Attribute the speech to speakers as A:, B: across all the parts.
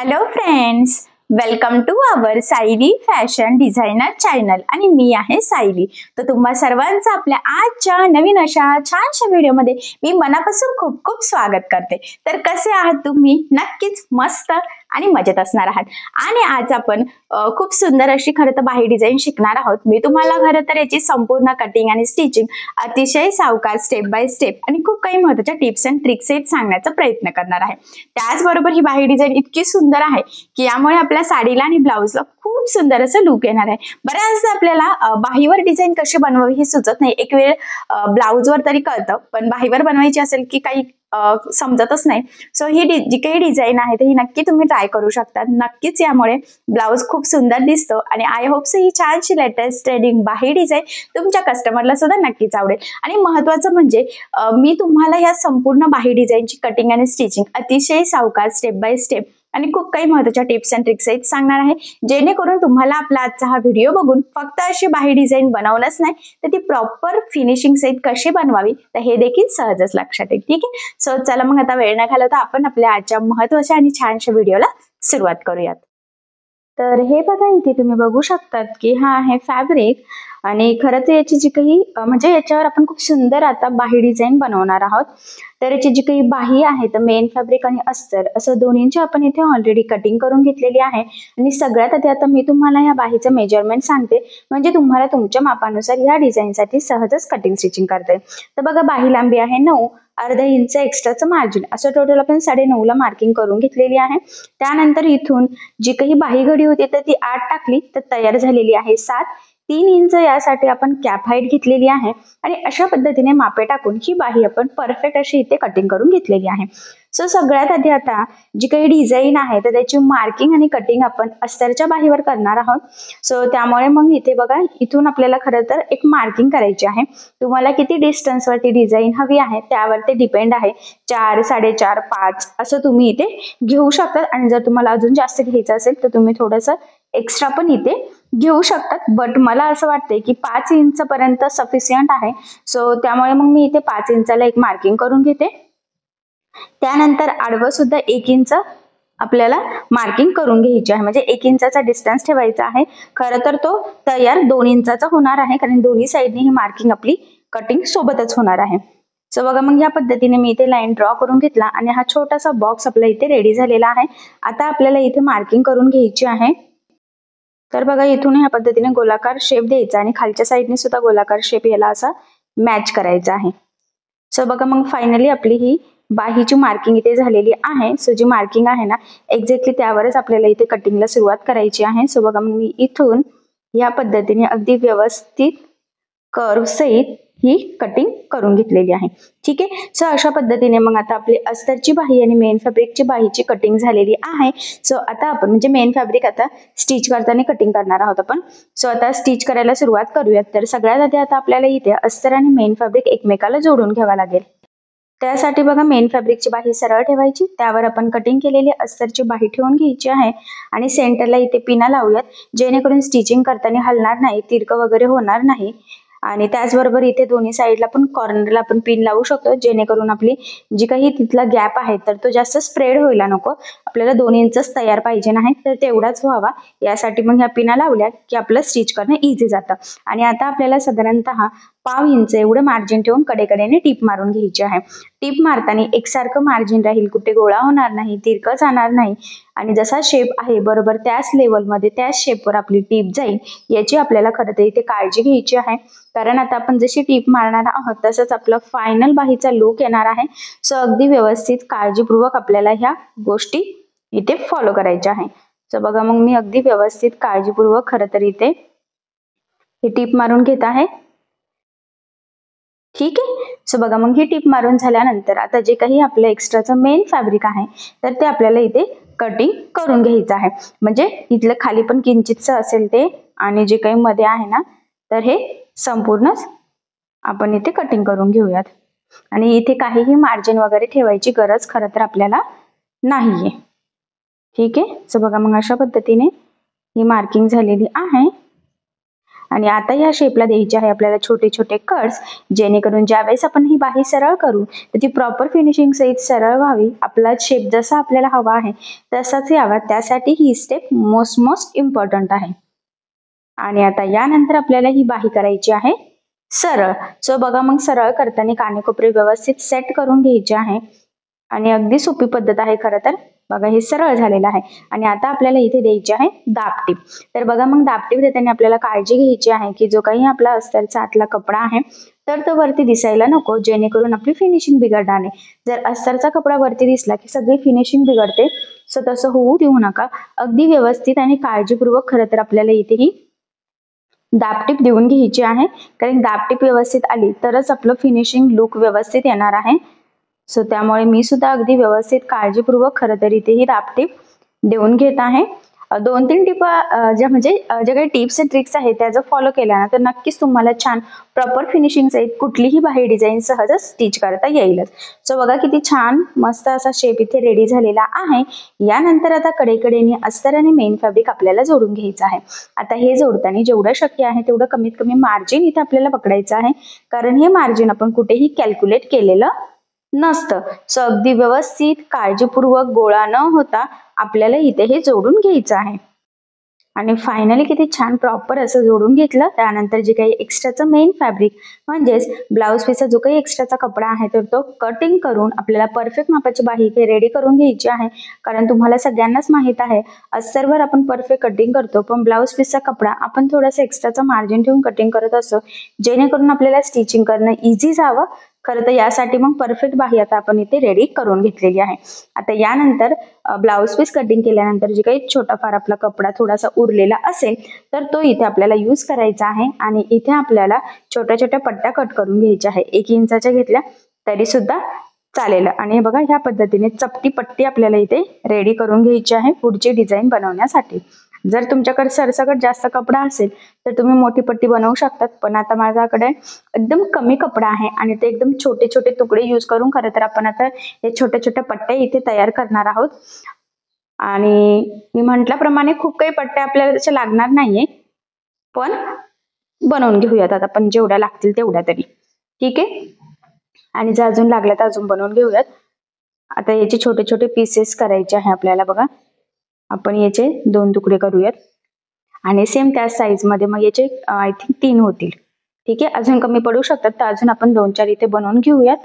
A: Hello friends, welcome to our Sayali fashion designer channel आणि मी आहे सायली. तर तुम्हा सर्वांचं आपल्या आजच्या नवीन अशा छानशा व्हिडिओमध्ये मी मनापासून खूप खूप स्वागत करते. तर कसे आहात तुम्ही? नक्कीच मस्त आणि मजेत असणार आहात. आणि आज आपण खूप सुंदर अशी खरं तर बाही डिझाईन शिकणार आहोत. मी तुम्हाला खरं तर याची संपूर्ण कटिंग आणि स्टिचिंग अतिशय सावकाश स्टेप बाय स्टेप आणि खूप काही महत्त्वाच्या टिप्स अँड ट्रिक्स सांगण्याचा प्रयत्न करणार आहे. त्याचबरोबर ही बाही डिझाईन इतकी सुंदर आहे की यामुळे आपल्या साडीला आणि ब्लाउजला खूप सुंदर असं लुक येणार आहे. बऱ्याचदा आपल्याला बाहीवर डिझाईन कशी बनवावी हे सुचत नाही. एक वेळ ब्लाउजवर तरी कळतं, पण बाहीवर बनवायची असेल की काही समजतच नाही. सो ही जी काही डिझाईन आहे ही नक्की तुम्ही ट्राय करू शकता. नक्कीच यामुळे ब्लाउज खूप सुंदर दिसतो आणि आय होप सो ही छानशी लेटेस्ट ट्रेंडिंग बाही डिझाईन तुमच्या कस्टमरला सुद्धा नक्कीच आवडेल. आणि महत्त्वाचं म्हणजे मी तुम्हाला या संपूर्ण बाही डिझाईनची कटिंग आणि स्टिचिंग अतिशय सावकाश स्टेप बाय स्टेप आणि खूप काही महत्त्वाच्या टिप्स अँड ट्रिक्स सांगणार आहे, जेणेकरून तुम्हाला आपला आजचा हा व्हिडिओ बघून फक्त अशी बाही डिझाईन बनवणंच नाही तर ती प्रॉपर फिनिशिंग सहित कशी बनवावी तर हे देखील सहजच लक्षात येईल. ठीक आहे, सो चला मग आता वेळ न घालवता आपण आपल्या आजच्या महत्त्वाच्या आणि छानशा व्हिडिओला सुरुवात करूयात. तर हे बघा, इथे तुम्ही बघू शकतात की हा आहे फॅब्रिक आणि खरं तर याची जी काही म्हणजे याच्यावर आपण खूप सुंदर आता बाही डिझाईन बनवणार आहोत. तर याची जी काही बाही आहे तर मेन फॅब्रिक आणि अस्तर असं दोन्हींची आपण इथे ऑलरेडी कटिंग करून घेतलेली आहे. आणि सगळ्यात आधी आता मी तुम्हाला या बाहीचं मेजरमेंट सांगते, म्हणजे तुम्हाला तुमच्या मापानुसार या डिझाईनसाठी सहजच कटिंग स्टिचिंग करता येईल. तर बघा, बाही लांबी आहे 9, अर्धा इंच एक्स्ट्राचं मार्जिन असं टोटल आपण 9.5 ला मार्किंग करून घेतलेली आहे. त्यानंतर इथून जी काही बाही घडी होती तर ती 8 टाकली तर तयार झालेली आहे 7. 3 इंच यासाठी आपण कॅप हाईट घेतलेली आहे आणि अशा पद्धतीने मापे टाकून ही बाही आपण परफेक्ट अशी इथे कटिंग करून घेतलेली आहे. सो सगळ्यात आधी आता जी काही डिझाईन आहे तर त्याची मार्किंग आणि कटिंग आपण अस्तरच्या बाहीवर करणार आहोत. सो त्यामुळे मग इथे बघा, इथून आपल्याला खरं तर एक मार्किंग करायची आहे. तुम्हाला किती डिस्टन्स वरती डिझाईन हवी आहे त्यावर ते डिपेंड आहे. 4, 4.5, 5 असं तुम्ही इथे घेऊ शकता. आणि जर तुम्हाला अजून जास्त घ्यायचं असेल तर तुम्ही थोडंसं एक्स्ट्रा पण इथे घेऊ शकतात. बट मला असं वाटतंय की 5 इंच पर्यंत सफिशियंट आहे. सो त्यामुळे मग मी इथे 5 इंचाला एक मार्किंग करून घेते. त्यानंतर आडवं सुद्धा 1 इंच आपल्याला मार्किंग करून घ्यायची आहे, म्हणजे 1 इंचाचा डिस्टन्स ठेवायचा आहे. खरं तर तो तयार 2 इंचाचा होणार आहे, कारण दोन्ही साईडने ही मार्किंग आपली कटिंग सोबतच होणार आहे. सो बघा, मग या पद्धतीने मी इथे लाईन ड्रॉ करून घेतला आणि हा छोटासा बॉक्स आपला इथे रेडी झालेला आहे. आता आपल्याला इथे मार्किंग करून घ्यायची आहे. तर बघा, इथून ह्या पद्धतीने गोलाकार शेप द्यायचा आणि खालच्या साईडने सुद्धा गोलाकार शेप याला असा मॅच करायचा आहे. सो बघा, मग फायनली आपली ही बाहीची मार्किंग इथे झालेली आहे. सो जी मार्किंग आहे ना एक्झॅक्टली त्यावरच आपल्याला इथे कटिंगला सुरुवात करायची आहे. सो बघा, मग मी इथून या पद्धतीने अगदी व्यवस्थित कर्व सहित ही कटिंग करून घेतलेली आहे. ठीक आहे, सो अशा पद्धतीने मग आता आपली अस्तरची बाही आणि मेन फॅब्रिकची बाहीची कटिंग झालेली आहे. सो आता आपण म्हणजे मेन फॅब्रिक आता स्टिच करताना कटिंग करणार आहोत आपण. सो आता स्टिच करायला सुरुवात करूयात. तर सगळ्यात आधी आता आपल्याला इथे अस्तर आणि मेन फॅब्रिक एकमेकाला जोडून घ्यावा लागेल. त्यासाठी बघा, मेन फॅब्रिकची बाही सरळ ठेवायची, त्यावर आपण कटिंग केलेली अस्तरची बाही ठेवून घ्यायची आहे आणि सेंटरला इथे पिना लावूयात, जेणेकरून स्टिचिंग करताना हलणार नाही, तिरकं वगैरे होणार नाही. आणि त्याचबरोबर इथे दोन्ही साईडला पण कॉर्नरला आपण पिन लावू शकतो, जेणेकरून आपली जी काही तिथला गॅप आहे तर तो जास्त स्प्रेड व्हायला नको. आपल्याला 2 इंचच तयार पाहिजे नाही, तर तेवढाच व्हावा यासाठी मग ह्या पिना लावल्या की आपलं स्टिच करणं इझी जातं. आणि आता आपल्याला साधारणतः 1/2 इंच एवढं मार्जिन ठेवून कडेकडेने टीप मारून घ्यायची आहे. टीप मारताना एकसारखं मार्जिन राहील, कुठे गोळा होणार नाही, तिरकं जाणार नाही आणि जसा शेप आहे बरोबर त्याच लेवलमध्ये त्याच शेपवर आपली टीप जाईल याची आपल्याला खरं तर इथे काळजी घ्यायची आहे. कारण आता आपण जशी टीप मारणार आहोत तसंच आपलं फायनल बाहीचा लुक येणार आहे. सो अगदी व्यवस्थित काळजीपूर्वक आपल्याला ह्या गोष्टी इथे फॉलो करायच्या आहे. सो बघा, मग मी अगदी व्यवस्थित काळजीपूर्वक खरं तर इथे ही टीप मारून घेत आहे. ठीक आहे, सो बघा, मग ही टीप मारून झाल्यानंतर आता जे काही आपलं एक्स्ट्राचं मेन फॅब्रिक आहे तर ते आपल्याला इथे कटिंग करून घ्यायचं आहे. म्हणजे इथलं खाली पण किंचितचं असेल ते आणि जे काही मध्ये आहे ना तर हे संपूर्णच आपण इथे कटिंग करून घेऊयात. आणि इथे काहीही मार्जिन वगैरे ठेवायची गरज खरं तर आपल्याला नाहीये. ठीक आहे, सो बघा, मग अशा पद्धतीने ही मार्किंग झालेली आहे. आणि आता या शेपला द्यायचे आहे आपल्याला छोटे छोटे कट्स, जेणेकरून ज्यावेळेस आपण ही बाही सरळ करू तर ती प्रॉपर फिनिशिंग सहित सरळ व्हावी. आपला शेप जसा आपल्याला हवा आहे तसाच यावा, त्यासाठी ही स्टेप मोस्ट इम्पॉर्टंट आहे. आणि आता यानंतर आपल्याला ही बाही करायची आहे सरळ. सो बघा मग सरळ करताना कानेकोपरे व्यवस्थित सेट करून घ्यायचे आहे आणि अगदी सोपी पद्धत आहे खरं तर. बघा हे सरळ झालेलं आहे. आणि आता आपल्याला इथे द्यायची आहे दाबटीप. तर बघा मग दाबटीप देताना आपल्याला काळजी घ्यायची आहे की जो काही आपला अस्तरचा आतला कपडा आहे तर तो वरती दिसायला नको, जेणेकरून आपली फिनिशिंग बिघडणार नाही. जर अस्तरचा कपडा वरती दिसला की सगळी फिनिशिंग बिघडते. सो तसं होऊ देऊ नका. अगदी व्यवस्थित आणि काळजीपूर्वक खरं तर आपल्याला इथे ही दाबटीप देऊन घ्यायची आहे, कारण दाबटीप व्यवस्थित आली तरच आपलं फिनिशिंग लुक व्यवस्थित येणार आहे. सो त्यामुळे मी सुद्धा अगदी व्यवस्थित काळजीपूर्वक खरं तर इथे ही दाबटीप देऊन घेत आहे. 2-3 टिप ज्या काही टिप्स अँड ट्रिक्स आहेत त्या जर फॉलो केल्या ना तर नक्कीच तुम्हाला छान प्रॉपर फिनिशिंग सहित कुठलीही बाही डिझाईन सहज स्टिच करता येईलच. सो बघा किती छान मस्त असा शेप इथे रेडी झालेला आहे. यानंतर आता कडेकडेने अस्तर आणि मेन फॅब्रिक आपल्याला जोडून घ्यायचं आहे. आता हे जोडताना जेवढं शक्य आहे तेवढं कमीत कमी मार्जिन इथे आपल्याला पकडायचं आहे, कारण हे मार्जिन आपण कुठेही कॅल्क्युलेट केलेलं नसतं. सो अगदी व्यवस्थित काळजीपूर्वक गोळा न होता आपल्याला इथे हे जोडून घ्यायचं आहे. आणि फायनली किती छान प्रॉपर असं जोडून घेतलं. त्यानंतर जे काही एक्स्ट्राचं मेन फॅब्रिक म्हणजेच ब्लाऊज पीसचा जो काही एक्स्ट्राचा कपडा आहे तर तो कटिंग करून आपल्याला परफेक्ट मापाची बाही इथे रेडी करून घ्यायची आहे. कारण तुम्हाला सगळ्यांनाच माहित आहे अस्तरवर आपण परफेक्ट कटिंग करतो, पण ब्लाऊज पीसचा कपडा आपण थोडासा एक्स्ट्राचा मार्जिन ठेवून कटिंग करत असतो, जेणेकरून आपल्याला स्टिचिंग करणं इझी जावं. खरं तर यासाठी मग परफेक्ट बाही आता आपण इथे रेडी करून घेतलेली आहे. आता यानंतर ब्लाऊज पीस कटिंग केल्यानंतर जे काही छोटाफार आपला कपडा थोडासा उरलेला असेल तर तो इथे आपल्याला यूज करायचा आहे. आणि इथे आपल्याला छोट्या छोट्या पट्ट्या कट करून घ्यायच्या आहे. 1 इंचाच्या घेतल्या तरी सुद्धा चालेल. आणि बघा ह्या पद्धतीने चपटी पट्टी आपल्याला इथे रेडी करून घ्यायची आहे पुढची डिझाईन बनवण्यासाठी. जर तुमच्याकडे सरसकट जास्त कपडा असेल तर तुम्ही मोठी पट्टी बनवू शकतात, पण आता माझ्याकडे एकदम कमी कपडा आहे आणि ते एकदम छोटे छोटे तुकडे यूज करून खरं तर आपण आता हे छोट्या छोट्या पट्ट्या इथे तयार करणार आहोत. आणि मी म्हटल्याप्रमाणे खूप काही पट्ट्या आपल्याला त्याच्या लागणार नाहीये, पण बनवून घेऊयात आता आपण जेवढ्या लागतील तेवढ्या तरी. ठीक आहे. आणि जर अजून लागल्या तर अजून बनवून घेऊयात. आता याचे छोटे छोटे पीसेस करायचे आहे आपल्याला. बघा आपण याचे 2 तुकडे करूयात आणि सेम त्याच साईज मध्ये मग याचे आय थिंक 3 होतील. ठीक आहे. अजून कमी पडू शकतात तर अजून आपण 2-4 इथे बनवून घेऊयात.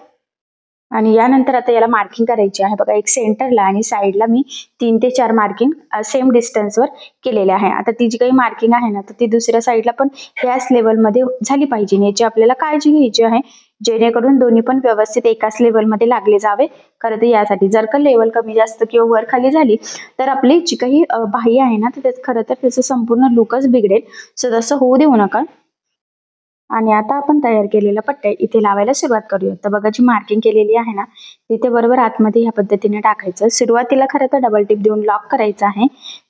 A: आणि यानंतर आता याला मार्किंग करायची आहे. बघा एक सेंटरला आणि साईडला मी 3 ते 4 मार्किंग सेम डिस्टन्सवर केलेले आहे. आता ती जी काही मार्किंग आहे ना तर ती दुसऱ्या साईडला पण ह्याच लेवलमध्ये झाली पाहिजे, याची आपल्याला काळजी घ्यायची आहे, जेणेकरून दोन्ही पण व्यवस्थित एकाच लेवलमध्ये लागले जावे. खरं तर यासाठी जर का लेवल कमी जास्त किंवा वर खाली झाली तर आपली जी काही बाही आहे ना तर खरं तर त्याचं संपूर्ण लुकच बिघडेल. सो तसं होऊ देऊ नका. आणि आता आपण तयार केलेल्या पट्ट्या इथे लावायला सुरुवात करूया. तर बघा जी मार्किंग केलेली आहे ना तिथे बरोबर आतमध्ये ह्या पद्धतीने टाकायचं. सुरुवातीला खरं तर डबल टिप देऊन लॉक करायचं आहे,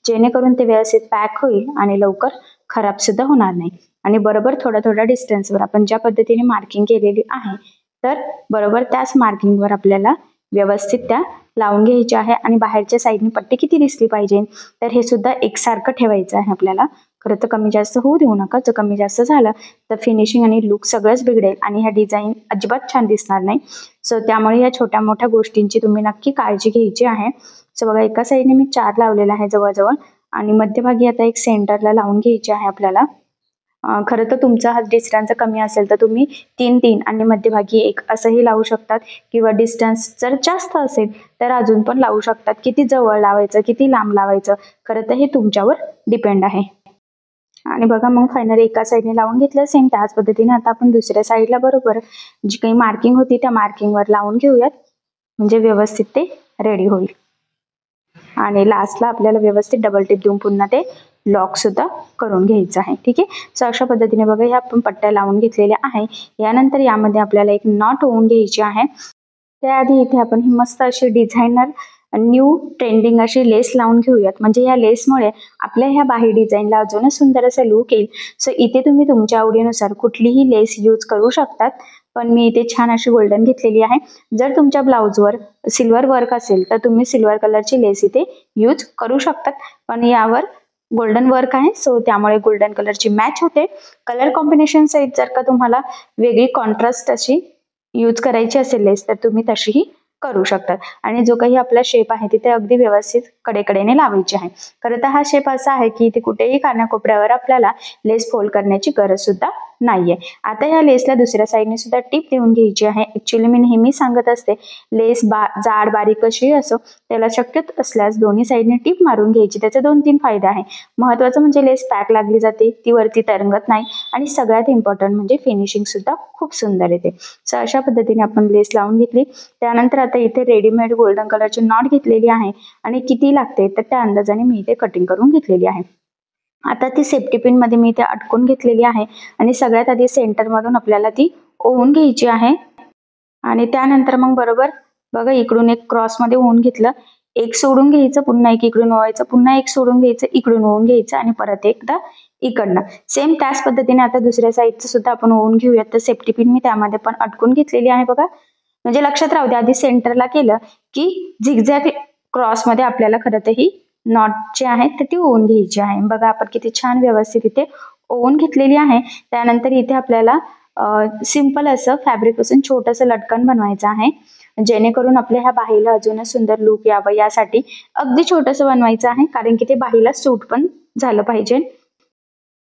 A: जेणेकरून ते व्यवस्थित पॅक होईल आणि लवकर खराब सुद्धा होणार नाही. आणि बरोबर थोड्या थोड्या डिस्टन्सवर आपण ज्या पद्धतीने मार्किंग केलेली आहे तर बरोबर त्याच मार्किंगवर आपल्याला व्यवस्थित त्या लावून घ्यायची आहे. आणि बाहेरच्या साईडने पट्टी किती दिसली पाहिजे तर हे सुद्धा एकसारखं ठेवायचं आहे आपल्याला. खरं तर कमी जास्त होऊ देऊ नका. जर कमी जास्त झालं तर फिनिशिंग आणि लुक सगळंच बिघडेल आणि ह्या डिझाईन अजिबात छान दिसणार नाही. सो त्यामुळे या छोट्या मोठ्या गोष्टींची तुम्ही नक्की काळजी घ्यायची आहे. सो बघा एका साईडने मी 4 लावलेला आहे जवळजवळ आणि मध्यभागी आता एक सेंटरला लावून घ्यायची आहे आपल्याला. खरं तर तुमचा हा डिस्टन्स कमी असेल तर तुम्ही 3-3 आणि मध्यभागी 1 असंही लावू शकतात, किंवा डिस्टन्स जर जास्त असेल तर अजून पण लावू शकतात. किती जवळ लावायचं किती लांब लावायचं खरं तर हे तुमच्यावर डिपेंड आहे. आणि बघा मग फायनली एका साईडने लावून घेतलं सेम त्याच पद्धतीने आता आपण दुसऱ्या साईडला बरोबर जी काही मार्किंग होती त्या मार्किंगवर लावून घेऊयात, म्हणजे व्यवस्थित ते रेडी होईल. आणि लास्टला आपल्याला व्यवस्थित डबल टिप देऊन पुन्हा ते लॉक सुद्धा करून घ्यायचं आहे. ठीक आहे. सो अशा पद्धतीने बघा ह्या आपण पट्ट्या लावून घेतलेल्या आहे. यानंतर यामध्ये आपल्याला एक नॉट होऊन घ्यायची आहे. त्याआधी इथे आपण ही मस्त अशी डिझायनर न्यू ट्रेंडिंग अशी लेस लावून घेऊयात, म्हणजे या लेसमुळे आपल्या ह्या बाही डिझाईनला अजूनच सुंदर असं लुक येईल. सो इथे तुम्ही तुमच्या आवडीनुसार कुठलीही लेस यूज करू शकतात, पण मी इथे छान अशी गोल्डन घेतलेली आहे. जर तुमच्या ब्लाउजवर सिल्वर वर्क असेल तर तुम्ही सिल्वर कलरची लेस इथे यूज करू शकतात, पण यावर गोल्डन वर्क आहे, सो त्यामुळे गोल्डन कलरची मॅच होते. कलर कॉम्बिनेशन सहित जर का तुम्हाला वेगळी कॉन्ट्रास्ट अशी यूज करायची असेल लेस तर तुम्ही तशीही करू शकतात. आणि जो काही आपला शेप आहे तिथे अगदी व्यवस्थित कडेकडेने लावायची आहे. खरं तर हा शेप असा आहे की इथे कुठेही कानाकोपऱ्यावर आपल्याला लेस फोल्ड करण्याची गरज सुद्धा नाहीये. आता या लेसला दुसऱ्या साईडने सुद्धा टिप देऊन घ्यायची आहे. ऍक्च्युली मी नेहमी सांगत असते लेस जाड बारीक कशी असो त्याला शक्य असल्यास दोन्ही साईडने टिप मारून घ्यायची. त्याचे 2-3 फायदे आहे. महत्वाचं म्हणजे लेस पॅक लागली जाते, ती वरती तरंगत नाही आणि सगळ्यात इम्पॉर्टंट म्हणजे फिनिशिंग सुद्धा खूप सुंदर येते. सो अशा पद्धतीने आपण लेस लावून घेतली. त्यानंतर आता इथे रेडीमेड गोल्डन कलरची नॉट घेतलेली आहे आणि किती लागते तर त्या अंदाजाने मी इथे कटिंग करून घेतलेली आहे. आता ती सेफ्टी पिन मध्ये मी इथे अटकून घेतलेली आहे आणि सगळ्यात आधी सेंटर मधून आपल्याला ती ओवून घ्यायची आहे. आणि त्यानंतर मग बरोबर बघा इकडून एक क्रॉस मध्ये ओवून घेतलं, एक सोडून घ्यायचं, पुन्हा एक इकडून ओवायचं, पुन्हा एक सोडून घ्यायचं, इकडून ओवून घ्यायचं आणि परत एकदा इकडनं. सेम त्याच पद्धतीने आता दुसऱ्या साईडचं सुद्धा आपण ओवून घेऊयात. तर सेफ्टी पिन मी त्यामध्ये पण अटकून घेतलेली आहे बघा. म्हणजे लक्षात राहू द्या आधी सेंटरला केलं की झिगझॅग क्रॉस मध्ये आपल्याला खरं तर ही नॉट जी आहे तर ती ओवून घ्यायची आहे. बघा आपण किती छान व्यवस्थित इथे ओवून घेतलेली आहे. त्यानंतर इथे आपल्याला सिंपल असं फॅब्रिक पासून छोटंसं लटकन बनवायचं आहे जेणेकरून आपल्या ह्या बाहीला अजूनच सुंदर लुक यावं यासाठी अगदी छोटंसं बनवायचं आहे कारण की ते बाहीला सूट पण झालं पाहिजे.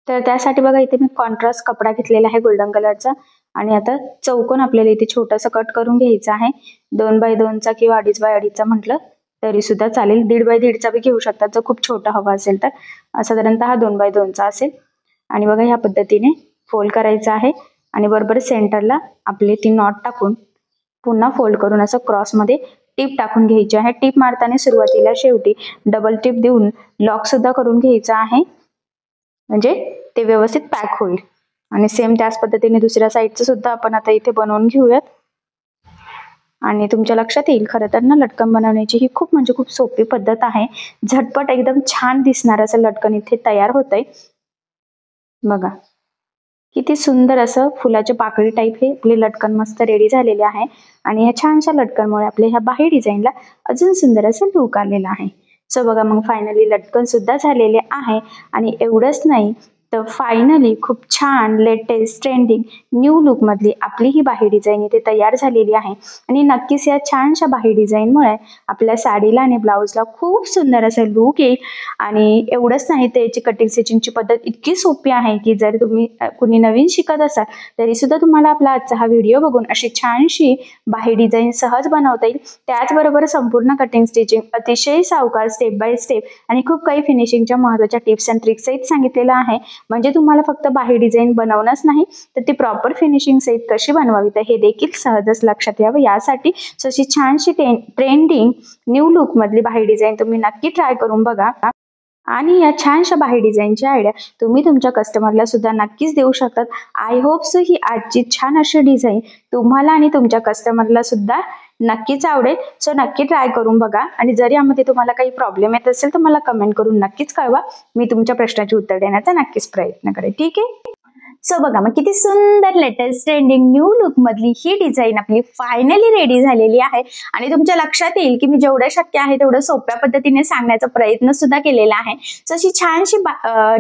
A: तर त्यासाठी बघा इथे मी कॉन्ट्रास्ट कपडा घेतलेला आहे गोल्डन कलरचा आणि आता चौकोन आपल्याला इथे छोटासा कट करून घ्यायचा आहे. 2x2चा किंवा 2.5x2चा म्हटलं तरी सुद्धा चालेल. 1.5x1.5चा बी घेऊ शकतात जर खूप छोटा हवा असेल तर. साधारणतः 2x2चा असेल. आणि बघा ह्या पद्धतीने फोल्ड करायचं आहे आणि बरोबर सेंटरला आपले ती नॉट टाकून पुन्हा फोल्ड करून असं क्रॉस मध्ये टिप टाकून घ्यायची आहे. टिप मारताना सुरुवातीला शेवटी डबल टिप देऊन लॉक सुद्धा करून घ्यायचं आहे म्हणजे ते व्यवस्थित पॅक होईल. आणि सेम त्याच पद्धतीने दुसऱ्या साईडचं सुद्धा आपण आता इथे बनवून घेऊयात. आणि तुमच्या लक्षात येईल खरं तर ना लटकन बनवण्याची ही खूप म्हणजे खूप सोपी पद्धत आहे. झटपट एकदम छान दिसणार असं लटकन इथे तयार होतंय. बघा किती सुंदर असं फुलाच्या पाकळी टाईप हे आपले लटकन मस्त रेडी झालेले आहे. आणि ह्या छानशा लटकनमुळे आपल्या ह्या बाही डिझाईनला अजून सुंदर असं लुक आलेला आहे. सो बघा मग फायनली लटकन सुद्धा झालेले आहे. आणि एवढंच नाही तर फायनली खूप छान लेटेस्ट ट्रेंडिंग न्यू लुक मधली आपली ही बाही डिझाईन इथे तयार झालेली आहे. आणि नक्कीच या छानशा बाही डिझाईनमुळे आपल्या साडीला आणि ब्लाउजला खूप सुंदर असं लुक येईल. आणि एवढंच नाही तर याची कटिंग स्टिचिंगची पद्धत इतकी सोपी आहे की जर तुम्ही कुणी नवीन शिकत असाल तरी सुद्धा तुम्हाला आपला आजचा हा व्हिडिओ बघून अशी छानशी बाही डिझाईन सहज बनवता येईल. त्याचबरोबर संपूर्ण कटिंग स्टिचिंग अतिशय सावकाश स्टेप बाय स्टेप आणि खूप काही फिनिशिंगच्या महत्त्वाच्या टिप्स अँड ट्रिक्स सहित सांगितलेलं आहे. म्हणजे तुम्हाला फक्त बाही डिझाईन बनवणंच नाही तर ती प्रॉपर फिनिशिंग सहित कशी बनवावी तर हे देखील सहजच लक्षात यावं यासाठी अशी छानशी ट्रेंडिंग न्यू लुक मधली बाही डिझाईन तुम्ही नक्की ट्राय करून बघा. आणि या छानशा बाही डिझाईनची आयडिया तुम्ही तुमच्या कस्टमरला सुद्धा नक्कीच देऊ शकतात. आय होप सो ही आजची छान अशी डिझाईन तुम्हाला आणि तुमच्या कस्टमरला सुद्धा नक्कीच आवडेल. सो नक्की ट्राय करून बघा. आणि जर यामध्ये तुम्हाला काही प्रॉब्लेम येत असेल तर मला कमेंट करून नक्कीच कळवा. मी तुमच्या प्रश्नाची उत्तर देण्याचा नक्कीच प्रयत्न करेन. ठीक आहे. सो बघा मग किती सुंदर लेटेस्ट ट्रेंडिंग न्यू लुक मधली ही डिझाईन आपली फायनली रेडी झालेली आहे. आणि तुमच्या लक्षात येईल की मी जेवढं शक्य आहे तेवढं सोप्या पद्धतीने सांगण्याचा प्रयत्न सुद्धा केलेला आहे. सो अशी छानशी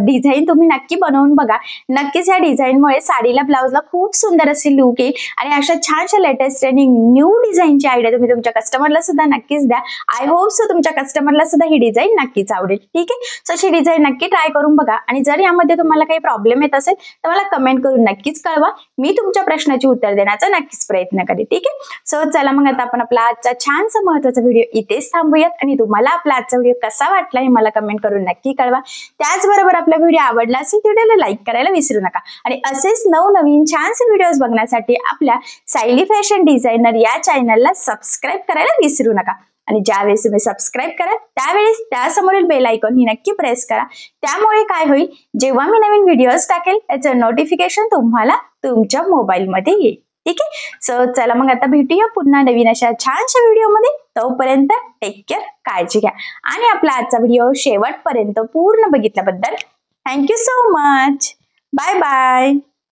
A: डिझाईन तुम्ही नक्की बनवून बघा. नक्कीच या डिझाईनमुळे साडीला ब्लाउजला खूप सुंदर असे लुक येईल. आणि अशा छानशा लेटेस्ट ट्रेंडिंग न्यू डिझाईनची आयडिया तुम्ही तुमच्या कस्टमरला सुद्धा नक्कीच द्या. आय होप सो तुमच्या कस्टमरला सुद्धा ही डिझाईन नक्कीच आवडेल. ठीक आहे. सो अशी डिझाईन नक्की ट्राय करून बघा. आणि जर यामध्ये तुम्हाला काही प्रॉब्लेम येत असेल तर मला कमेंट करून नक्कीच कळवा. मी तुमच्या प्रश्नाची उत्तर देण्याचा नक्कीच प्रयत्न करेन. ठीक आहे. सो चला मग आता आपण आपला आजचा छानसा महत्त्वाचा व्हिडिओ इथेच थांबूयात. आणि तुम्हाला आपला आजचा व्हिडिओ कसा वाटला हे मला कमेंट करून नक्की कळवा. त्याचबरोबर आपला व्हिडिओ आवडला असेल तर व्हिडिओला लाईक करायला विसरू नका. आणि असेच नवनवीन छानसे व्हिडिओज बघण्यासाठी आपल्या सायली फॅशन डिझायनर या चॅनलला सबस्क्राईब करायला विसरू नका. आणि ज्यावेळेस तुम्ही सबस्क्राईब करा त्यावेळेस त्यासमोरील बेल आयकॉन ही नक्की प्रेस करा. त्यामुळे काय होईल जेव्हा मी नवीन व्हिडिओज टाकेल त्याचं नोटिफिकेशन तुम्हाला तुमच्या मोबाईलमध्ये येईल. ठीक आहे. सो चला मग आता भेटूया पुन्हा नवीन अशा छानशा व्हिडिओमध्ये. तोपर्यंत टेक केअर, काळजी घ्या. आणि आपला आजचा व्हिडिओ शेवटपर्यंत पूर्ण बघितल्याबद्दल thank you so much. Bye bye.